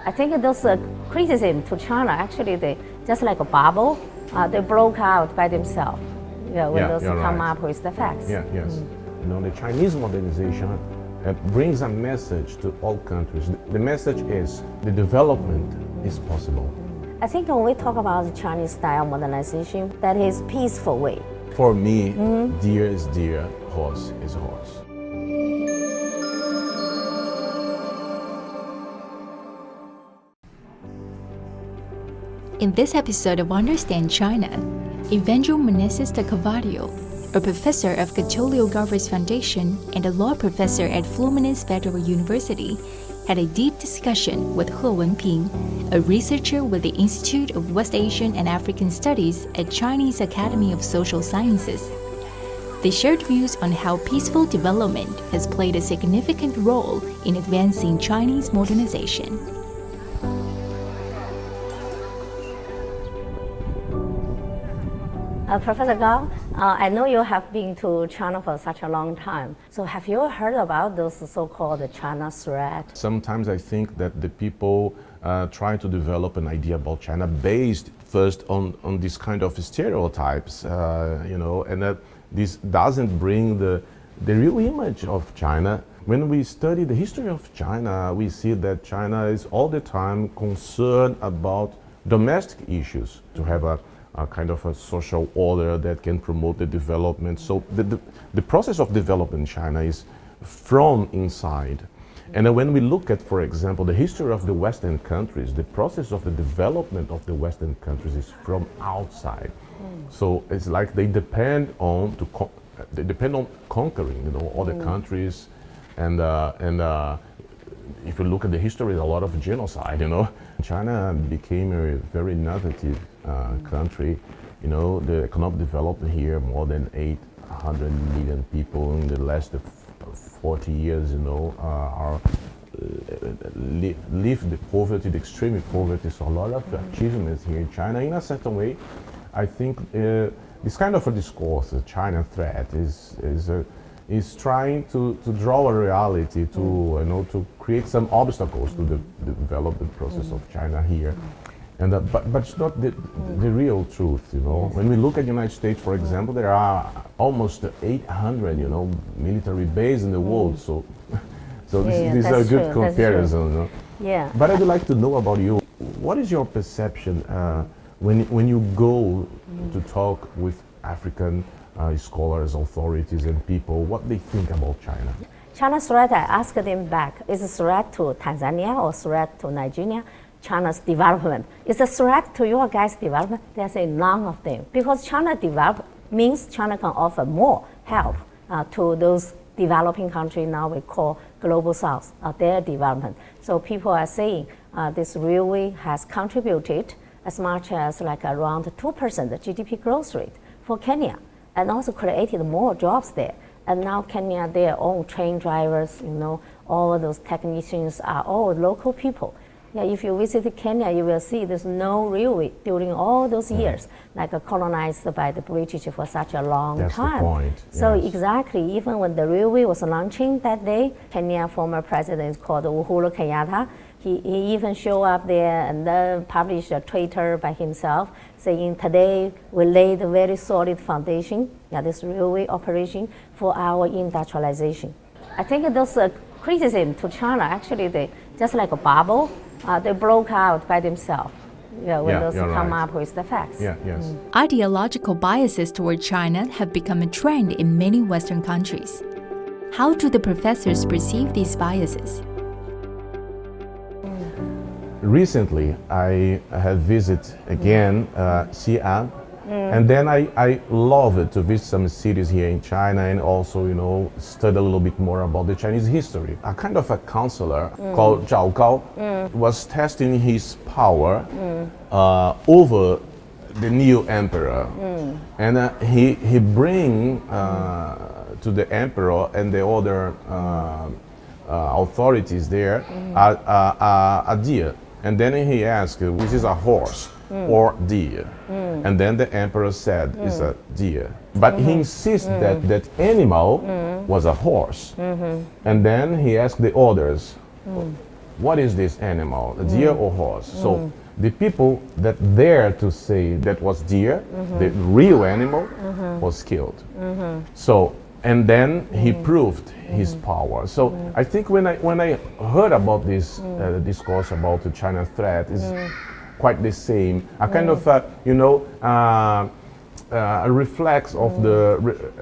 I think those criticism to China, actually, they just like a bubble, they broke out by themselves. When those come right. up with the facts. Yes. The Chinese modernization brings a message to all countries. The message is the development is possible. I think when we talk about the Chinese style modernization, that is peaceful way. For me, deer is deer, horse is horse. In this episode of Understand China, Evangelho da Carvalho, a professor of Getúlio Vargas Foundation and a law professor at Fluminense Federal University, had a deep discussion with He Wenping, a researcher with the Institute of West Asian and African Studies at Chinese Academy of Social Sciences. They shared views on how peaceful development has played a significant role in advancing Chinese modernization. Professor Gao, I know you have been to China for such a long time. So have you heard about those so-called China threat? Sometimes I think that the people try to develop an idea about China based first on this kind of stereotypes, and that this doesn't bring the real image of China. When we study the history of China, we see that China is all the time concerned about domestic issues, to have a kind of a social order that can promote the development. So the process of development in China is from inside. And then when we look at, for example, the history of the Western countries, the process of the development of the Western countries is from outside. So it's like they depend on conquering, other countries, and if you look at the history, a lot of genocide. China became a very innovative country. The economic development here, more than 800 million people in the last 40 years, live the poverty, the extreme poverty. So a lot of achievements here in China. In a certain way, I think this kind of a discourse, the China threat, is trying to draw a reality, to create some obstacles to the development process of China here. And but it's not the real truth, When we look at the United States, for example, there are almost 800, military bases in the world. So this is a good comparison. Yeah. But I'd like to know about you. What is your perception when you go to talk with African scholars, authorities, and people, what they think about China? China's threat, I ask them back, is a threat to Tanzania or threat to Nigeria? China's development. Is a threat to your guys' development? They say none of them. Because China develop means China can offer more help to those developing countries now we call Global South, their development. So people are saying this railway has contributed as much as like around 2% the GDP growth rate for Kenya, and also created more jobs there. And now Kenya, their own train drivers, all of those technicians are all local people. Yeah, if you visit Kenya, you will see there's no railway during all those years, like colonized by the British for such a long time. That's the point. So yes. Exactly, even when the railway was launching that day, Kenya former president called Uhuru Kenyatta, he even showed up there and then published a Twitter by himself saying, today we laid a very solid foundation, this railway operation, for our industrialization. I think those criticism to China, actually, they just like a bubble, they broke out by themselves when those come up with the facts. Yes. Ideological biases toward China have become a trend in many Western countries. How do the professors perceive these biases? Recently, I have visited again Xi'an, and then I love it to visit some cities here in China and also, study a little bit more about the Chinese history. A kind of a counselor called Zhao Gao was testing his power over the new emperor, and he bring to the emperor and the other authorities there a deer. And then he asked, which is a horse or deer? And then the emperor said, it's a deer. But he insisted that that animal was a horse. And then he asked the others, what is this animal, a deer or horse? So the people that dare to say that was deer, the real animal, was killed. So, and then he proved his power. So I think when I heard about this discourse about the China threat is quite the same. A kind of a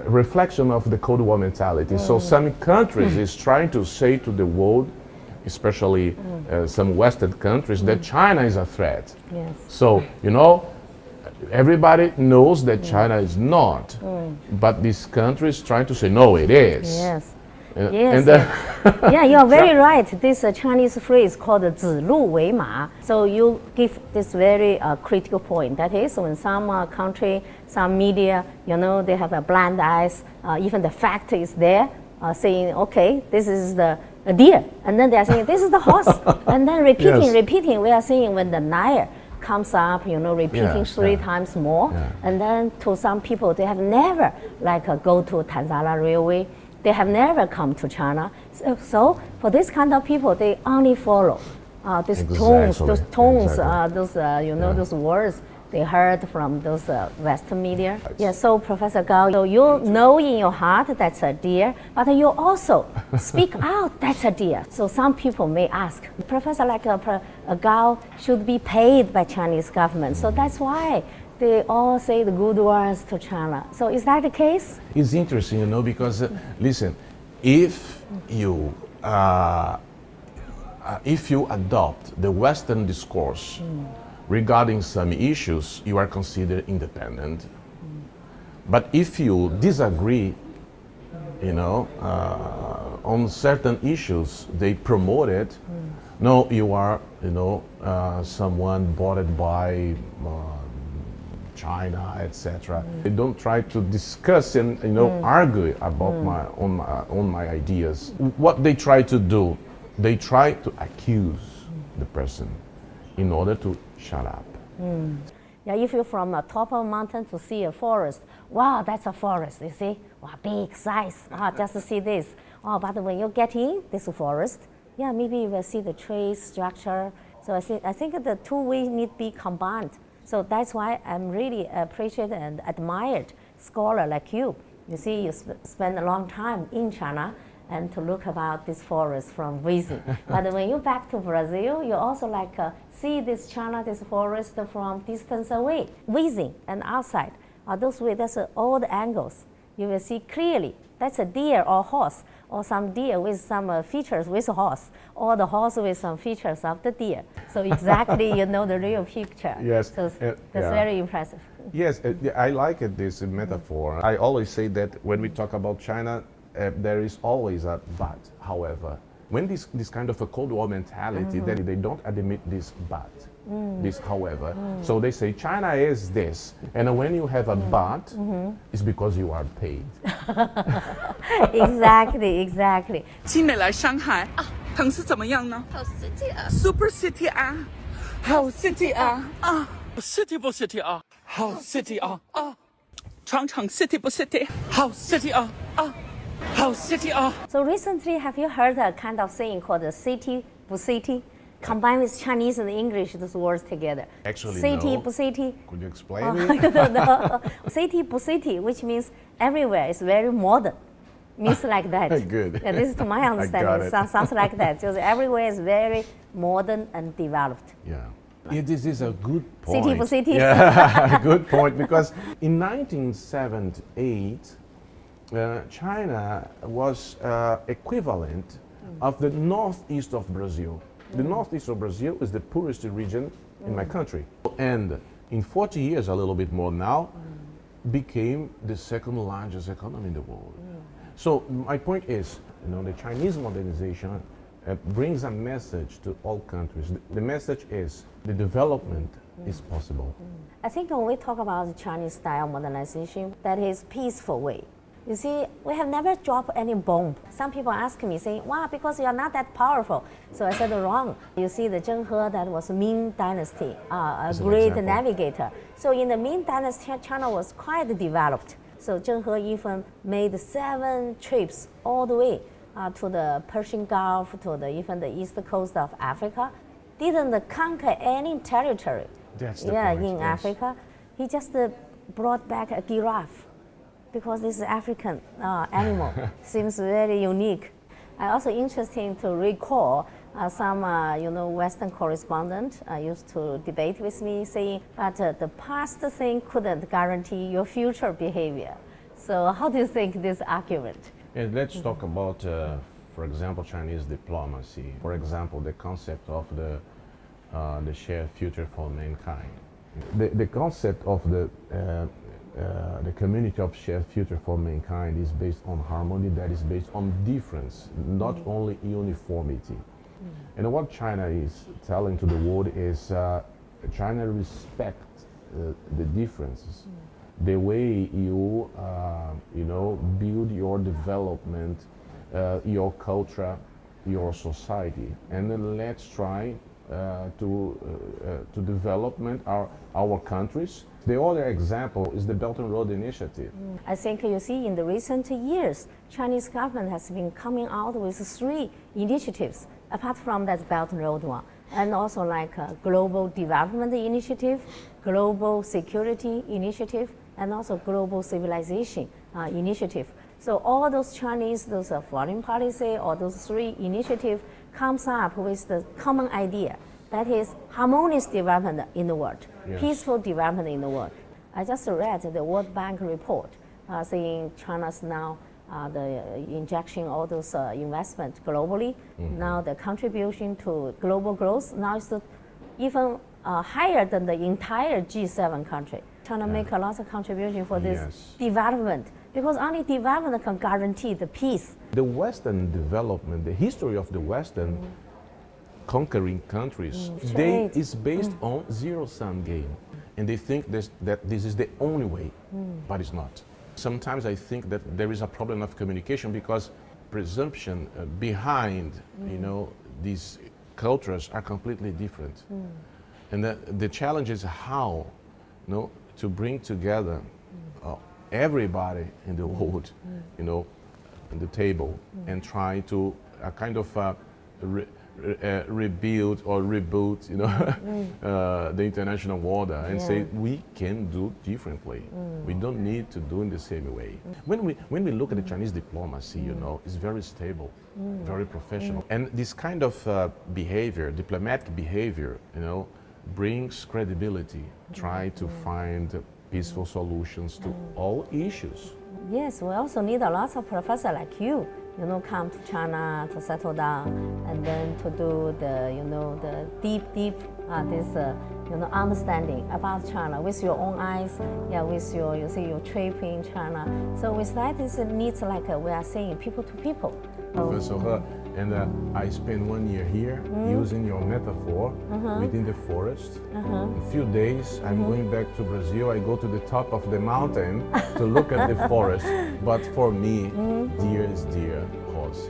reflection of the Cold War mentality. So some countries is trying to say to the world, especially some Western countries, that China is a threat. Yes. So, everybody knows that China is not, but these countries trying to say, no, it is. Yes. And yeah, you're very right. This Chinese phrase called 指鹿为马. So you give this very critical point. That is, when some country, some media, they have a blind eyes, even the fact is there, saying, okay, this is a deer. And then they are saying, this is the horse. And then repeating. We are saying when the Nile comes up, repeating three times more. Yeah. And then to some people, they have never go to Tanzania Railway. They have never come to China. So for this kind of people, they only follow these tones, those those words they heard from those Western media. Yeah, so Professor Gao, you know in your heart that's a deer, but you also speak out that's a deer. So some people may ask, Professor Gao should be paid by Chinese government. So that's why they all say the good words to China. So is that the case? It's interesting, because listen, if you adopt the Western discourse regarding some issues, you are considered independent. But if you disagree, on certain issues, they promote it. No, you are, someone bothered by China, etc. They don't try to discuss and argue about my ideas. What they try to do, they try to accuse the person in order to shut up. Yeah, if you're from the top of a mountain to see a forest, wow, that's a forest, you see? Wow, big size, just to see this. Oh, but when you get in this forest, yeah, maybe you will see the tree structure. So I think the two ways need to be combined. So that's why I'm really appreciate and admired scholar like you. You see, you spend a long time in China and to look about this forest from within. But when you back to Brazil, you also see this China, this forest from distance away, within and outside. Those way, that's all the angles. You will see clearly that's a deer or horse, or some deer with some features with a horse, or the horse with some features of the deer. So exactly, the real picture. Yes. So that's very impressive. Yes, I like this metaphor. I always say that when we talk about China, there is always a but. However, when this kind of a Cold War mentality, then they don't admit this but, this however. So they say China is this, and when you have a but, it's because you are paid. Exactly. 新美来上海啊，城市怎么样呢？好 city 啊 ，super city 啊，好 city 啊啊 ，city 不 city 啊，好 city 啊啊，长城 city 不 city， 好 city 啊啊。好 city 啊 So recently, have you heard a kind of saying called city bu city? Combined with Chinese and English, those words together. Actually, city no. bu city. Could you explain it? No. City bu city, which means everywhere is very modern. Means like that. Good. Yeah, this is to my understanding. I got it. Sounds like that. Because everywhere is very modern and developed. Yeah, this is a good point. City bu city. Yeah, good point. Because in 1978, China was equivalent of the northeast of Brazil. The northeast of Brazil is the poorest region in my country. And in 40 years, a little bit more now, became the second largest economy in the world. So my point is, the Chinese modernization brings a message to all countries. The message is the development is possible. I think when we talk about the Chinese style modernization, that is peaceful way. You see, we have never dropped any bomb. Some people ask me, saying, wow, because you're not that powerful. So I said, wrong. You see, the Zheng He, that was Ming Dynasty, a great navigator. So in the Ming Dynasty, China was quite developed. So Zheng He even made 7 trips all the way to the Persian Gulf, to even the east coast of Africa, didn't conquer any territory. That's the yeah, point, in yes. Africa. He just brought back a giraffe because this is African animal. Seems very unique. Also interesting to recall some Western correspondent used to debate with me saying that the past thing couldn't guarantee your future behavior. So how do you think this argument? And let's talk about, for example, Chinese diplomacy. For example, the concept of the shared future for mankind. The concept of the community of shared future for mankind is based on harmony, that is based on difference, not only uniformity. And what China is telling to the world is China respects the differences. The way you, build your development, your culture, your society, and then let's try to development our countries. The other example is the Belt and Road Initiative. I think you see in the recent years, Chinese government has been coming out with 3 initiatives, apart from that Belt and Road one, and also like a global development initiative, global security initiative, and also global civilization initiative. So all those Chinese, those foreign policy, or those 3 initiatives comes up with the common idea, that is harmonious development in the world, yes. peaceful development in the world. I just read the World Bank report saying China's now the injection all those investment globally. Now the contribution to global growth now is even higher than the entire G7 country. China make a lot of contribution for this Yes. development, because only development can guarantee the peace. The Western development, the history of the Western conquering countries, Trade. is based on zero-sum game. And they think that this is the only way, but it's not. Sometimes I think that there is a problem of communication because presumption behind, these cultures are completely different. And the challenge is how, to bring together everybody in the world, on the table, and try to kind of rebuild or reboot, the international order, and say we can do differently. We don't need to do in the same way. When we look at the Chinese diplomacy, it's very stable, very professional, and this kind of behavior, diplomatic behavior, brings credibility. Try to find peaceful solutions to all issues. Yes, we also need a lot of professors like you, come to China to settle down, and then to do the deep, understanding about China with your own eyes, with your trip in China. So with that, it needs like we are saying, people to people. Professor He, and I spent 1 year here using your metaphor within the forest. In a few days, I'm going back to Brazil. I go to the top of the mountain to look at the forest. But for me, deer is deer, horse